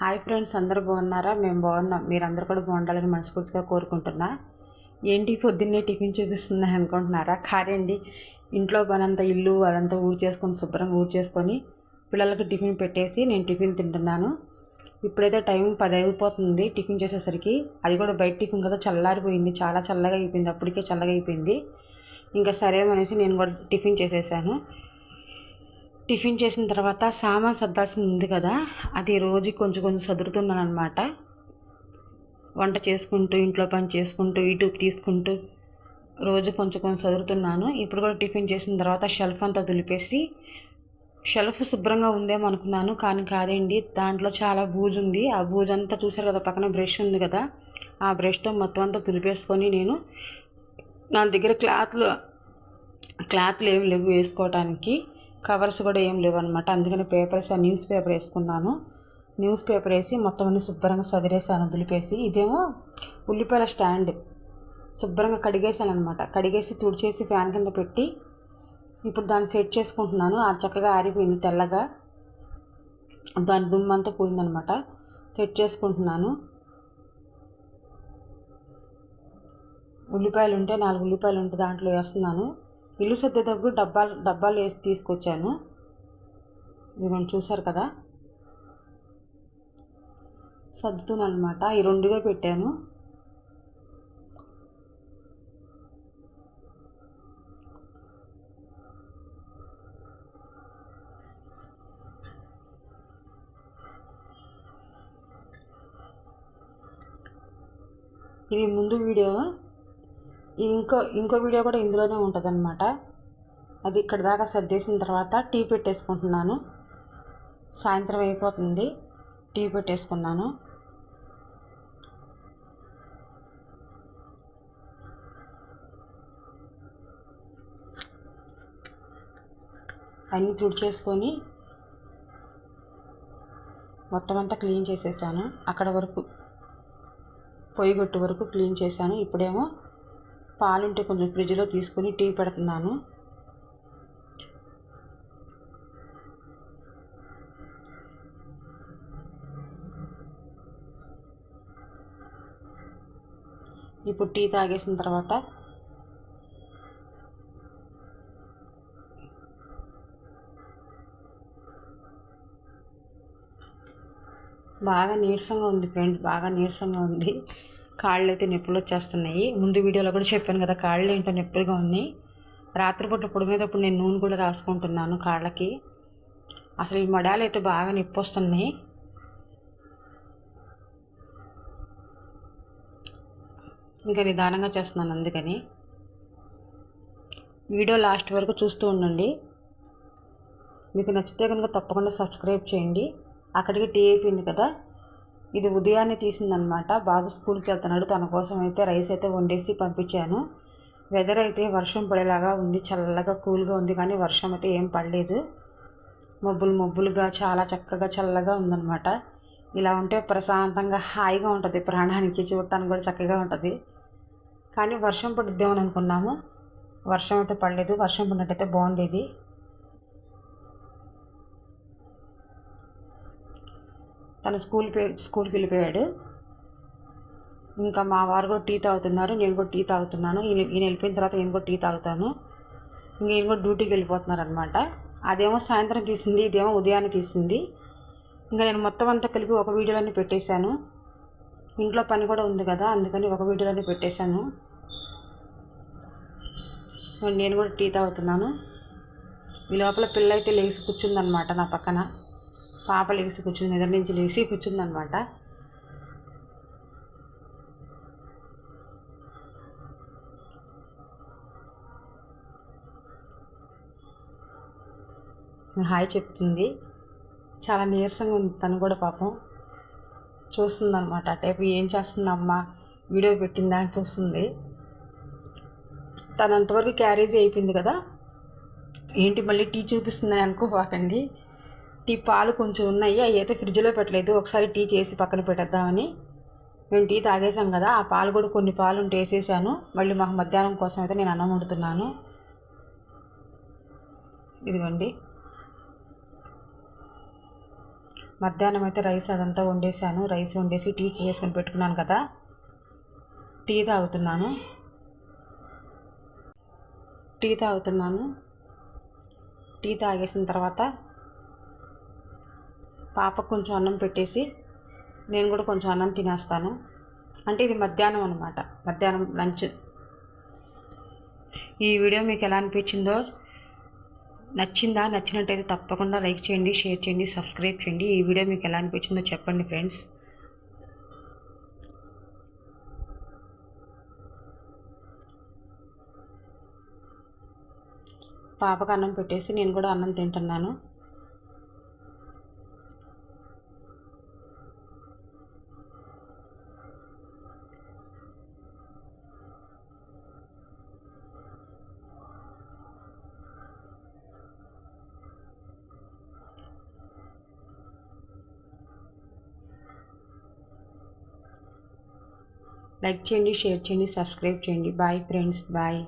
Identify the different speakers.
Speaker 1: Hi friends, అందరూ బాగున్నారా? మేము బాగున్నాం. మీరందరూ కూడా బాగుండాలని మనస్ఫూర్తిగా కోరుకుంటున్నా. ఏంటి పొద్దున్నే టిఫిన్ చూపిస్తుంది అనుకుంటున్నారా? కాదండి, ఇంట్లో పనంతా ఇల్లు అదంతా ఊడ్చేసుకొని శుభ్రంగా ఊడ్చేసుకొని పిల్లలకి టిఫిన్ పెట్టేసి నేను టిఫిన్ తింటున్నాను. ఇప్పుడైతే టైం 10 అయిపోతుంది టిఫిన్ చేసేసరికి. అది కూడా బయట టిఫిన్ కదా, చల్లారిపోయింది, చాలా చల్లగా అయిపోయింది, అప్పటికే చల్లగా అయిపోయింది. ఇంకా సరే అనేసి నేను కూడా టిఫిన్ చేసేసాను. టిఫిన్ చేసిన తర్వాత సామాన్ సర్దాల్సింది ఉంది కదా, అది రోజు కొంచెం కొంచెం సదురుతున్నాను అనమాట. వంట చేసుకుంటూ ఇంట్లో పని చేసుకుంటూ యూట్యూబ్ తీసుకుంటూ రోజు కొంచెం కొంచెం సదురుతున్నాను. ఇప్పుడు కూడా టిఫిన్ చేసిన తర్వాత షెల్ఫ్ అంతా దులిపేసి, షెల్ఫ్ శుభ్రంగా ఉందేమో అనుకున్నాను, కానీ కాదండి, దాంట్లో చాలా బూజు ఉంది. ఆ బూజు అంతా చూసారు కదా, పక్కన బ్రష్ ఉంది కదా, ఆ బ్రష్తో మొత్తం అంతా దులిపేసుకొని నేను నా దగ్గర క్లాత్లు ఏమి లేవు వేసుకోవడానికి, కవర్స్ కూడా ఏం లేవు అనమాట. అందుకని న్యూస్ పేపర్ వేసుకున్నాను. న్యూస్ పేపర్ వేసి మొత్తం అన్ని శుభ్రంగా సదిరేసాను దులిపేసి. ఇదేమో ఉల్లిపాయల స్టాండ్ శుభ్రంగా కడిగేసాను అనమాట. కడిగేసి తుడిచేసి ఫ్యాన్ కింద పెట్టి ఇప్పుడు దాన్ని సెట్ చేసుకుంటున్నాను. అది చక్కగా ఆరిపోయింది తెల్లగా, దాని దుమ్మంతా పోయిందనమాట. సెట్ చేసుకుంటున్నాను. ఉల్లిపాయలు ఉంటే 4 ఉల్లిపాయలు ఉంటే దాంట్లో వేస్తున్నాను. ఇల్లు సర్దేటప్పుడు డబ్బాలు వేసి తీసుకొచ్చాను. ఇదిగోండి, చూసారు కదా, సర్దుతున్నాను అనమాట. ఈ 2గా పెట్టాను. ఇది ముందు వీడియో, ఇంకో వీడియో కూడా ఇందులోనే ఉంటుంది అనమాట. అది ఇక్కడ దాకా సర్దేసిన తర్వాత టీ పెట్టేసుకుంటున్నాను. సాయంత్రం అయిపోతుంది, టీ పెట్టేసుకున్నాను. అన్నీ తుడిచేసుకొని మొత్తం అంతా క్లీన్ చేసేసాను. అక్కడ వరకు పొయ్యిగొట్టు వరకు క్లీన్ చేశాను. ఇప్పుడేమో పాలుంటే కొంచెం ఫ్రిడ్జ్లో తీసుకొని టీ పెడుతున్నాను. ఇప్పుడు టీ తాగేసిన తర్వాత బాగా నీరసంగా ఉంది ఫ్రెండ్, బాగా నీరసంగా ఉంది. కాళ్ళు అయితే నొప్పులు వచ్చేస్తున్నాయి. ముందు వీడియోలో కూడా చెప్పాను కదా, కాళ్ళు ఏంటో నొప్పులుగా ఉన్నాయి. రాత్రిపూట పొడి మీద ఇప్పుడు నేను నూనె కూడా రాసుకుంటున్నాను కాళ్ళకి. అసలు ఈ మడాలు అయితే బాగా నొప్పి వస్తున్నాయి. ఇంకా నిదానంగా చేస్తున్నాను. అందుకని వీడియో లాస్ట్ వరకు చూస్తూ ఉండండి. మీకు నచ్చితే కనుక తప్పకుండా సబ్స్క్రైబ్ చేయండి. అక్కడికి టీ అయిపోయింది కదా, ఇది ఉదయాన్నే తీసిందనమాట. బాబు స్కూల్కి వెళ్తున్నాడు, తన కోసం అయితే రైస్ అయితే వండేసి పంపించాను. వెదర్ అయితే వర్షం పడేలాగా ఉంది, చల్లగా కూల్గా ఉంది, కానీ వర్షం అయితే ఏం పడలేదు. మబ్బులుగా చాలా చక్కగా చల్లగా ఉందన్నమాట. ఇలా ఉంటే ప్రశాంతంగా హాయిగా ఉంటుంది, ప్రాణానికి చూడటానికి కూడా చక్కగా ఉంటుంది. కానీ వర్షం పడుద్దేమని అనుకున్నాము, వర్షం అయితే పడలేదు. వర్షం పడినట్టయితే బాగుండేది. తను స్కూల్కి వెళ్ళిపోయాడు. ఇంకా మా వారు కూడా టీ తాగుతున్నారు, నేను కూడా టీ తాగుతున్నాను. ఈయన వెళ్ళిపోయిన తర్వాత నేను కూడా టీ తాగుతాను. ఇంకా ఈయన కూడా డ్యూటీకి వెళ్ళిపోతున్నారు అనమాట. అదేమో సాయంత్రం తీసింది, ఇదేమో ఉదయాన్నే తీసింది. ఇంకా నేను మొత్తం అంతా కలిపి ఒక వీడియోలోనే పెట్టేశాను. ఇంట్లో పని కూడా ఉంది కదా, అందుకని ఒక వీడియోలోనే పెట్టేశాను. నేను కూడా టీ తాగుతున్నాను. ఈ లోపల పిల్ల అయితే లేచి కూర్చుందనమాట నా పక్కన. పాప లేచి కూర్చుంది, నిద్ర నుంచి లేచి కూర్చుందనమాట. హాయ్ చెప్తుంది. చాలా నీరసంగా ఉంది తను కూడా, పాపం చూస్తుందన్నమాట. టైపు ఏం చేస్తుందమ్మా, వీడియో పెట్టిందా అని చూస్తుంది. తను అంతవరకు క్యారేజీ అయిపోయింది కదా, ఏంటి మళ్ళీ టీ చూపిస్తుందని అనుకోవాకండి. టీ పాలు కొంచెం ఉన్నాయి, అవి అయితే ఫ్రిడ్జ్లో పెట్టలేదు. ఒకసారి టీ చేసి పక్కన పెట్టేద్దామని మేము టీ తాగేసాం కదా, ఆ పాలు కూడా కొన్ని పాలు ఉంటే వేసేసాను. మళ్ళీ మాకు మధ్యాహ్నం కోసం అయితే నేను అన్నం వండుతున్నాను. ఇదిగోండి, మధ్యాహ్నం అయితే రైస్ అదంతా వండేసాను. రైస్ వండేసి టీ చేసుకొని పెట్టుకున్నాను కదా, టీ తాగుతున్నాను. టీ తాగేసిన తర్వాత పాపకు కొంచెం అన్నం పెట్టేసి నేను కూడా కొంచెం అన్నం తినేస్తాను. అంటే ఇది మధ్యాహ్నం అనమాట, మధ్యాహ్నం లంచ్. ఈ వీడియో మీకు ఎలా అనిపించిందో, నచ్చినట్టయితే తప్పకుండా లైక్ చేయండి, షేర్ చేయండి, సబ్స్క్రైబ్ చేయండి. ఈ వీడియో మీకు ఎలా అనిపించిందో చెప్పండి ఫ్రెండ్స్. పాపకు అన్నం పెట్టేసి నేను కూడా అన్నం తింటున్నాను. లైక్ చేయండి, షేర్ చేయండి, సబ్స్క్రైబ్ చేయండి. Bye friends, bye.